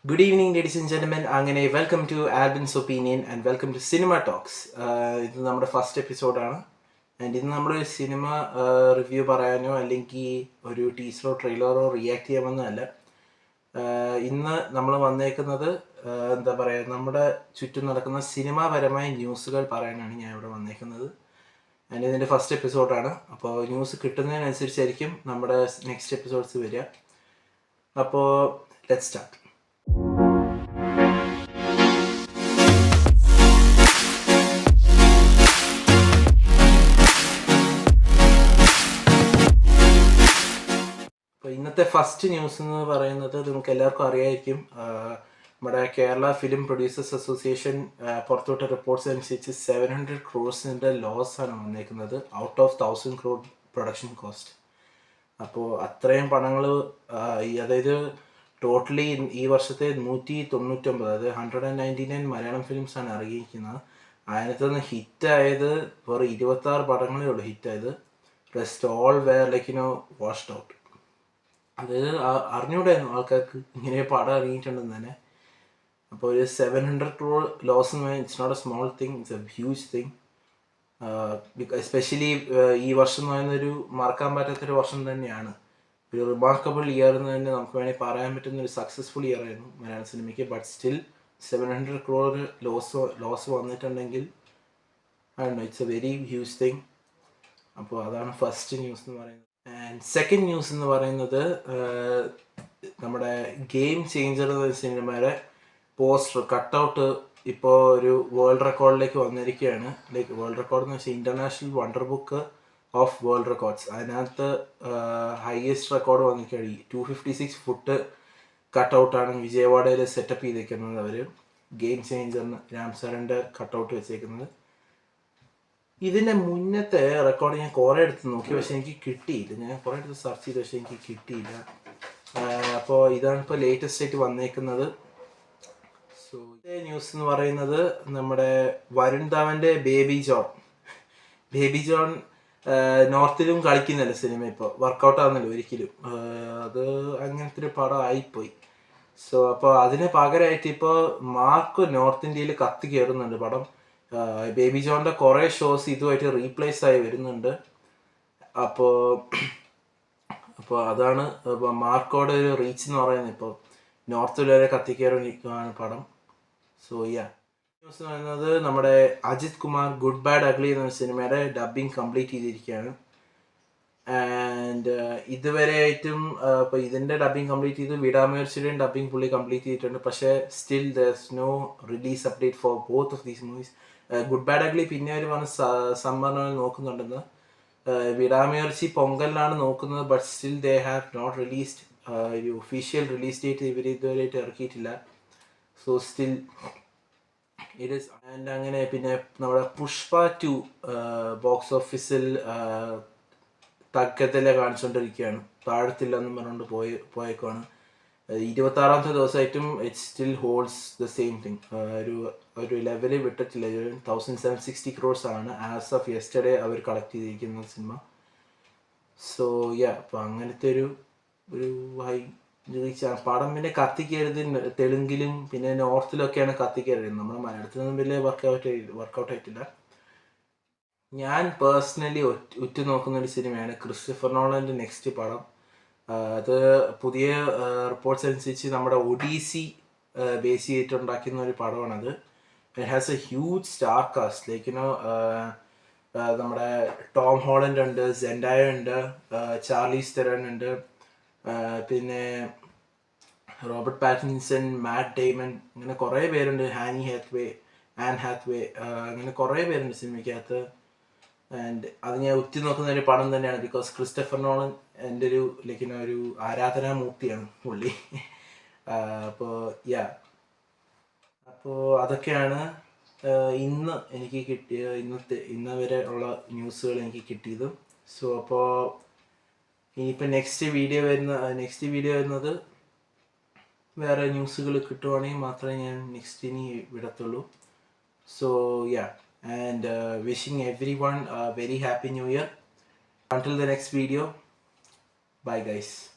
Good evening, ladies and gentlemen. അങ്ങനെ welcome to Albin's opinion and welcome to cinema talks. ഇത് നമ്മുടെ first എപ്പിസോഡാണ്. And ഇന്ന് നമ്മളൊരു സിനിമ റിവ്യൂ പറയാനോ അല്ലെങ്കിൽ ഒരു ടീസറോ ട്രെയിലറോ റിയാക്ട് ചെയ്യാമെന്നല്ല. ഇന്ന് നമ്മൾ വന്നേക്കുന്നത് എന്താ പറയുക, നമ്മുടെ ചുറ്റും നടക്കുന്ന സിനിമാപരമായ ന്യൂസുകൾ പറയാനാണ് ഞാൻ ഇവിടെ വന്നേക്കുന്നത്. ആൻഡ് ഇതിൻ്റെ ഫസ്റ്റ് എപ്പിസോഡാണ്. അപ്പോൾ ന്യൂസ് കിട്ടുന്നതിനനുസരിച്ചായിരിക്കും നമ്മുടെ നെക്സ്റ്റ് എപ്പിസോഡ്സ് വരിക. അപ്പോൾ ലെറ്റ്സ് സ്റ്റാർട്ട്. ഇന്നത്തെ ഫസ്റ്റ് ന്യൂസ് എന്ന് പറയുന്നത് നിങ്ങൾക്ക് എല്ലാവർക്കും അറിയായിരിക്കും. നമ്മുടെ കേരള ഫിലിം പ്രൊഡ്യൂസേഴ്സ് അസോസിയേഷൻ പുറത്തോട്ട് റിപ്പോർട്ട്സ് അനുസരിച്ച് 700 crores ലോസ് ആണ് വന്നേക്കുന്നത് out of 1000 crore production cost. അപ്പോൾ അത്രയും പണങ്ങൾ, അതായത് ടോട്ടലി ഈ വർഷത്തെ 199, അതായത് 199 മലയാളം ഫിലിംസാണ് ഇറങ്ങിയിരിക്കുന്നത്. അതിനകത്തുനിന്ന് ഹിറ്റായത് വെറും 26 പടങ്ങളേ ഉള്ളൂ ഹിറ്റായത്. Rest all were washed out. അത് അറിഞ്ഞൂടായിരുന്നു ആൾക്കാർക്ക് ഇങ്ങനെ പടം ഇറങ്ങിയിട്ടുണ്ടെന്ന് തന്നെ. അപ്പോൾ ഒരു 700 crore ലോസ് എന്ന് പറഞ്ഞാൽ it's not a small thing, it's a huge thing. Especially ഈ വർഷം എന്ന് പറയുന്നൊരു മറക്കാൻ പറ്റാത്തൊരു വർഷം തന്നെയാണ്. ഒരു റിമാർക്കബിൾ ഇയർ എന്ന് തന്നെ നമുക്ക് വേണമെങ്കിൽ പറയാൻ പറ്റുന്ന ഒരു സക്സസ്ഫുൾ ഇയർ ആയിരുന്നു മലയാള സിനിമയ്ക്ക്. ബട്ട് സ്റ്റിൽ 700 crore ലോസ് വന്നിട്ടുണ്ടെങ്കിൽ it's A very huge thing. അപ്പോൾ അതാണ് ഫസ്റ്റ് ന്യൂസ് എന്ന് പറയുന്നത്. ആൻഡ് സെക്കൻഡ് ന്യൂസ് എന്ന് പറയുന്നത് നമ്മുടെ ഗെയിം ചേഞ്ചർ എന്ന സിനിമയുടെ പോസ്റ്റർ കട്ടൗട്ട് ഇപ്പോൾ ഒരു വേൾഡ് റെക്കോർഡിലേക്ക് വന്നിരിക്കുകയാണ്. ലൈക്ക് വേൾഡ് റെക്കോർഡ് എന്ന് വെച്ചാൽ international wonder book of world records. അതിനകത്ത് ഹയസ്റ്റ് റെക്കോർഡ് വന്നിരിക്കുകയാണ്. 256 foot കട്ടൗട്ടാണ് വിജയവാഡയിൽ സെറ്റപ്പ് ചെയ്തേക്കുന്നത് അവർ. ഗെയിം ചേഞ്ചറിന് രാംസാറിൻ്റെ കട്ടൗട്ട് വെച്ചേക്കുന്നത്. ഇതിൻ്റെ മുന്നത്തെ റെക്കോർഡ് ഞാൻ കുറേ എടുത്ത് നോക്കി, പക്ഷെ എനിക്ക് കിട്ടിയില്ല. ഞാൻ കുറേ എടുത്ത് സെർച്ച് ചെയ്തു, പക്ഷെ എനിക്ക് കിട്ടിയില്ല. അപ്പോൾ ഇതാണ് ഇപ്പോൾ ലേറ്റസ്റ്റ് ആയിട്ട് വന്നേക്കുന്നത്. സോ ഇതേ ന്യൂസ് എന്ന് പറയുന്നത് നമ്മുടെ വരുൺ ധാവൻ്റെ ബേബി ജോൺ നോർത്തിലും കളിക്കുന്നില്ല സിനിമ. ഇപ്പോൾ വർക്കൗട്ട് ആവുന്നില്ല ഒരിക്കലും. അത് അങ്ങനത്തെ ഒരു പടം ആയിപ്പോയി. സോ അപ്പോൾ അതിന് പകരമായിട്ട് ഇപ്പോൾ മാർക്ക് നോർത്ത് ഇന്ത്യയിൽ കത്തി കയറുന്നുണ്ട് പടം. ബേബി ജോണിൻ്റെ കുറേ ഷോസ് ഇതുമായിട്ട് റീപ്ലേസ് ആയി വരുന്നുണ്ട്. അപ്പോൾ അതാണ് മാർക്കോടെ ഒരു റീച്ച് എന്ന് പറയുന്നത്. ഇപ്പോൾ നോർത്തിൽ വരെ കത്തിക്കയറിയിരിക്കുകയാണ് പടം. സോ ന്യൂസ് എന്ന് പറയുന്നത് നമ്മുടെ Ajith Kumar good bad ugly എന്ന സിനിമയുടെ ഡബ്ബിങ് കംപ്ലീറ്റ് ചെയ്തിരിക്കുകയാണ്. ആൻഡ് ഇതുവരെയായിട്ടും ഇപ്പോൾ ഇതിൻ്റെ ഡബ്ബിങ് കംപ്ലീറ്റ് ചെയ്ത് വിടാമേഴ്സിയുടെയും ഡബ്ബിങ് പുള്ളി കംപ്ലീറ്റ് ചെയ്തിട്ടുണ്ട്. പക്ഷേ still there's no release update for both of these movies. Good bad ugly പിന്നെ അവർ വന്ന് സമ്മറിനാണ് നോക്കുന്നുണ്ടെന്ന്. വിടാമേർച്ചി പൊങ്കലിനാണ് നോക്കുന്നത്. But still they have not released ഒരു ഒഫീഷ്യൽ റിലീസ് ഡേറ്റ് ഇവർ ഇതുവരെയായിട്ട് ഇറക്കിയിട്ടില്ല. So still it is. And അങ്ങനെ പിന്നെ നമ്മുടെ പുഷ്പ 2 ബോക്സ് ഓഫീസിൽ തക്കത്തിലെ കാണിച്ചുകൊണ്ടിരിക്കുകയാണ്. താഴത്തില്ലെന്നും പറഞ്ഞുകൊണ്ട് പോയേക്കാണ്. 26ാമത്തെ ദിവസമായിട്ടും it still holds the same thing. ഒരു ലെവല് വിട്ടിട്ടില്ല. 1760 crores ആണ് ആസ് ഓഫ് യെസ്റ്റർഡേ അവർ കളക്ട് ചെയ്തിരിക്കുന്ന സിനിമ. സോ അപ്പോൾ അങ്ങനത്തെ ഒരു ഹൈ റീച്ചാണ് പടം. പിന്നെ കത്തിക്കരുത് തെലുങ്കിലും പിന്നെ നോർത്തിലൊക്കെയാണ് കത്തിക്കരുത്. നമ്മുടെ മലയാളത്തിലൊന്നും വലിയ വർക്കൗട്ട് ആയിട്ടില്ല. ഞാൻ പേഴ്സണലി ഉറ്റുനോക്കുന്ന ഒരു സിനിമയാണ് ക്രിസ്റ്റഫർ നോളൻ്റെ നെക്സ്റ്റ് പടം. അത് പുതിയ റിപ്പോർട്ട്സ് അനുസരിച്ച് നമ്മുടെ ഒഡീസി ബേസ് ചെയ്തിട്ടുണ്ടാക്കുന്ന ഒരു പടമാണത്. It has a huge star cast. Like നമ്മുടെ ടോം ഹോളൻഡ് ഉണ്ട്, സെൻഡായ ഉണ്ട്, ചാർലീസ് തെറൻ ഉണ്ട്, പിന്നെ റോബർട്ട് പാറ്റിൻസൺ, മാറ്റ് ഡെയ്മൺ, അങ്ങനെ കുറേ പേരുണ്ട്. ആൻ ഹാത്വേ അങ്ങനെ കുറേ പേരുണ്ട് സിനിമയ്ക്കകത്ത്. ആൻഡ് അത് ഞാൻ ഉറ്റുനോക്കുന്ന ഒരു പടം തന്നെയാണ്. ബിക്കോസ് ക്രിസ്റ്റഫർ നോളൻ എൻ്റെ ഒരു ആരാധനാമൂർത്തിയാണ് പുള്ളി. അപ്പോൾ അതൊക്കെയാണ് ഇന്ന് എനിക്ക് കിട്ടിയ ഇന്ന് വരെ ഉള്ള ന്യൂസുകൾ എനിക്ക് കിട്ടിയത്. സോ അപ്പോൾ ഇനിയിപ്പോൾ നെക്സ്റ്റ് വീഡിയോ വരുന്നത് വേറെ ന്യൂസുകൾ കിട്ടുവാണെങ്കിൽ മാത്രമേ ഞാൻ നെക്സ്റ്റ് ഇനി വിടത്തുള്ളൂ. So and wishing everyone a very happy new year. Until the next video, bye guys.